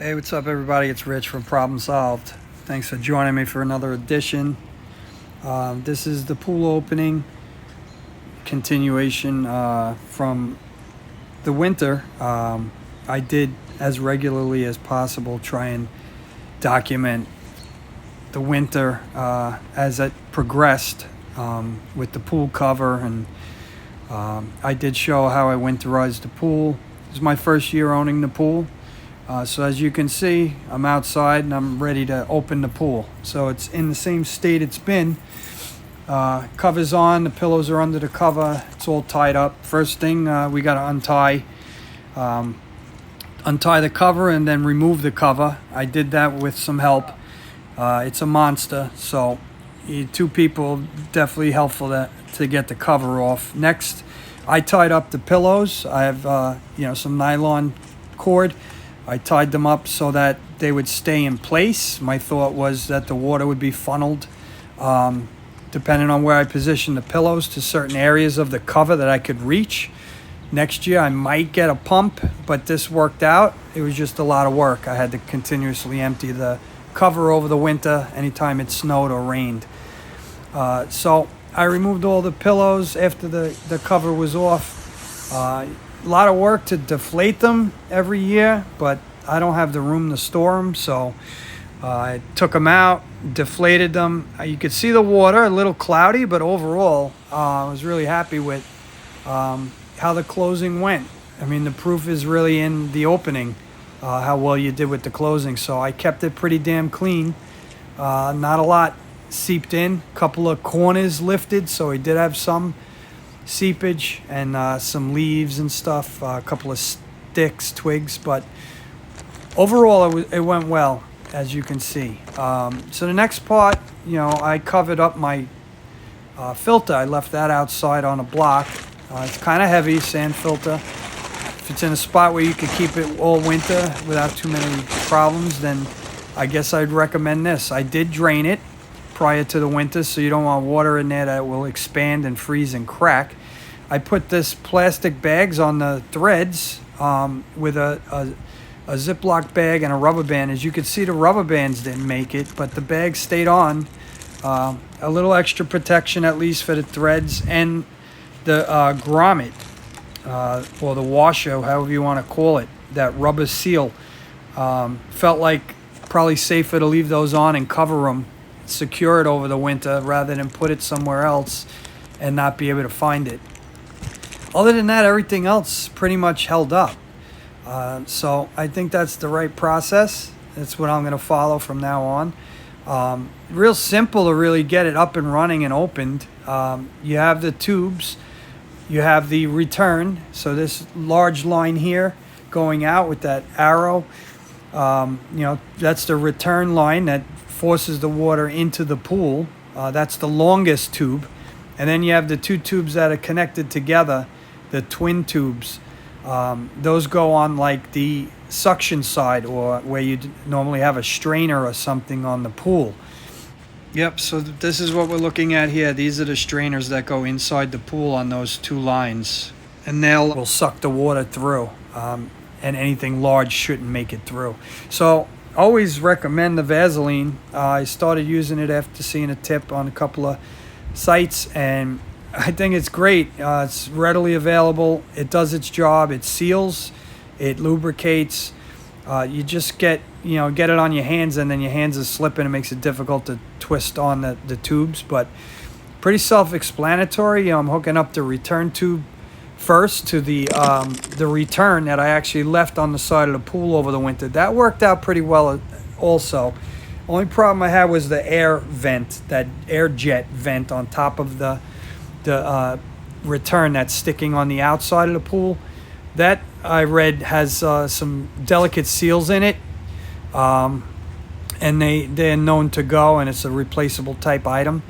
Hey, what's up, everybody? It's Rich from Problem Solved. Thanks for joining me for another edition. This is the pool opening continuation from the winter. I did, as regularly as possible, try and document the winter as it progressed with the pool cover, and I did show how I winterized the pool. It was my first year owning the pool. So as you can see, I'm outside and I'm ready to open the pool. So it's in the same state it's been. Cover's on, the pillows are under the cover, it's all tied up. First thing, we got to untie the cover and then remove the cover. I did that with some help. It's a monster, so two people definitely helpful to get the cover off. Next, I tied up the pillows. I have some nylon cord. I tied them up so that they would stay in place. My thought was that the water would be funneled, depending on where I positioned the pillows, to certain areas of the cover that I could reach. Next year I might get a pump, but this worked out. It was just a lot of work. I had to continuously empty the cover over the winter anytime it snowed or rained. So I removed all the pillows after the cover was off. A lot of work to deflate them every year, but I don't have the room to store them, so I took them out, deflated them. You could see the water, a little cloudy, but overall I was really happy with how the closing went. I mean, the proof is really in the opening, how well you did with the closing. So I kept it pretty damn clean. Not a lot seeped in, a couple of corners lifted, so we did have some seepage and some leaves and stuff, a couple of sticks, twigs, but overall it went well, as you can see. So the next part, I covered up my filter. I left that outside on a block. It's kind of heavy, sand filter. If it's in a spot where you could keep it all winter without too many problems, then I guess I'd recommend this. I did drain it prior to the winter, so you don't want water in there that will expand and freeze and crack. I put this plastic bags on the threads with a Ziploc bag and a rubber band. As you can see, the rubber bands didn't make it, but the bag stayed on. A little extra protection, at least for the threads, and the grommet, or the washer, however you want to call it, that rubber seal. Felt like probably safer to leave those on and cover them, secure it over the winter, rather than put it somewhere else and not be able to find it. Other than that, everything else pretty much held up. So I think that's the right process. That's what I'm going to follow from now on. Real simple to really get it up and running and opened. You have the tubes. You have the return. So this large line here going out with that arrow, that's the return line that forces the water into the pool. That's the longest tube. And then you have the two tubes that are connected together, the twin tubes. Those go on like the suction side, or where you normally have a strainer or something on the pool. Yep, so this is what we're looking at here. These are the strainers that go inside the pool on those two lines. And will suck the water through. And anything large shouldn't make it through. So always recommend the Vaseline. I started using it after seeing a tip on a couple of sites, and I think it's great. It's readily available. It does its job. It seals. It lubricates. You just get it on your hands, and then your hands are slipping. It makes it difficult to twist on the tubes, but pretty self-explanatory. I'm hooking up the return tube first to the return that I actually left on the side of the pool over the winter. That worked out pretty well also. Only problem I had was the air vent, that air jet vent on top of the return that's sticking on the outside of the pool. That, I read, has some delicate seals in it, and they're known to go, and it's a replaceable type item.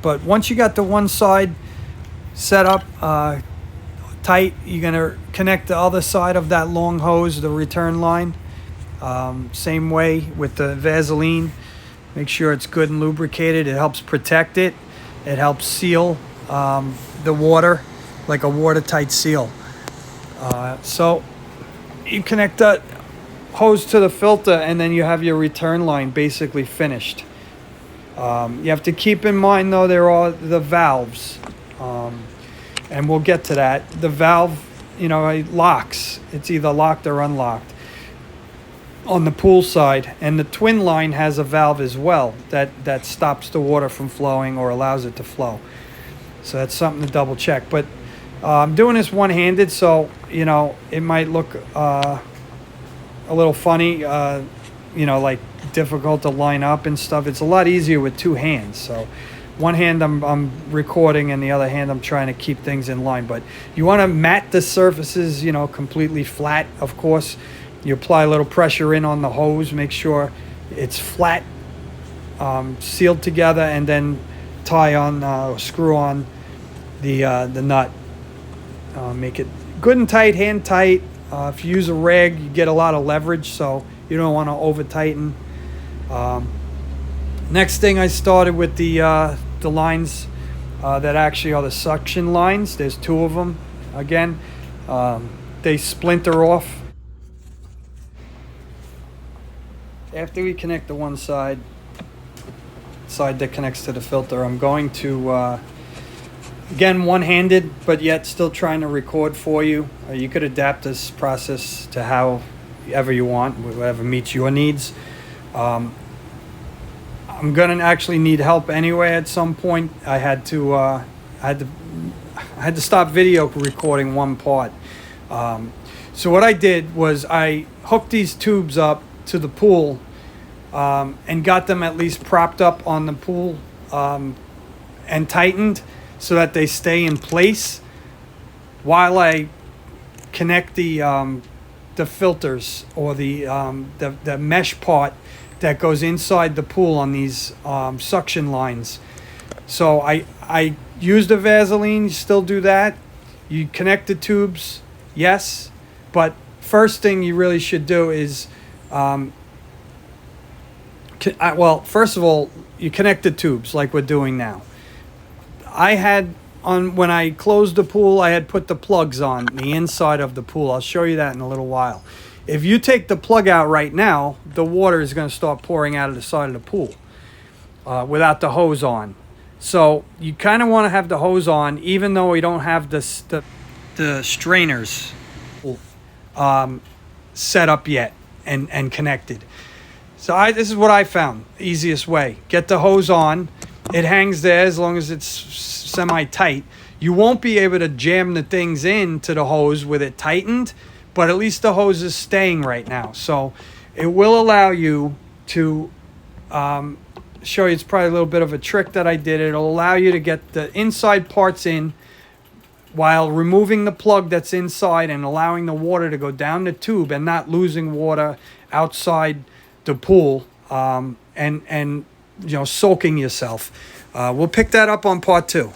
But once you got the one side set up tight, you're going to connect the other side of that long hose, the return line. Same way with the Vaseline. Make sure it's good and lubricated. It helps protect it. It helps seal the water like a watertight seal. So you connect that hose to the filter, and then you have your return line basically finished. You have to keep in mind though, there are the valves, and we'll get to that. The valve, it locks. It's either locked or unlocked on the pool side, and the twin line has a valve as well that stops the water from flowing or allows it to flow. So that's something to double check. But I'm doing this one-handed, so it might look a little funny, like difficult to line up and stuff. It's a lot easier with two hands. So one hand I'm recording, and the other hand I'm trying to keep things in line. But you want to mat the surfaces, completely flat. Of course, you apply a little pressure in on the hose, make sure it's flat, sealed together, and then tie on, screw on the nut. Make it good and tight, hand tight. If you use a rag, you get a lot of leverage, so you don't want to over tighten. Next thing, I started with the lines that actually are the suction lines. There's two of them. Again, they splinter off. After we connect the one side that connects to the filter, I'm going to, again, one-handed, but yet still trying to record for you. You could adapt this process to however you want, whatever meets your needs. I'm gonna actually need help anyway at some point. I had to stop video recording one part. So what I did was I hooked these tubes up to the pool, and got them at least propped up on the pool, and tightened so that they stay in place while I connect the filters, or the mesh part that goes inside the pool on these suction lines. So I used a Vaseline. You still do that. You connect the tubes, yes, but first thing you really should do is, first of all, you connect the tubes like we're doing now. When I closed the pool, I had put the plugs on the inside of the pool. I'll show you that in a little while. If you take the plug out right now, the water is going to start pouring out of the side of the pool without the hose on. So you kind of want to have the hose on, even though we don't have the strainers set up yet and connected. So this is what I found, easiest way. Get the hose on. It hangs there as long as it's semi-tight. You won't be able to jam the things into the hose with it tightened, but at least the hose is staying right now. So it will allow you to show you, it's probably a little bit of a trick that I did. It'll allow you to get the inside parts in while removing the plug that's inside and allowing the water to go down the tube and not losing water outside the pool, and soaking yourself. We'll pick that up on part 2.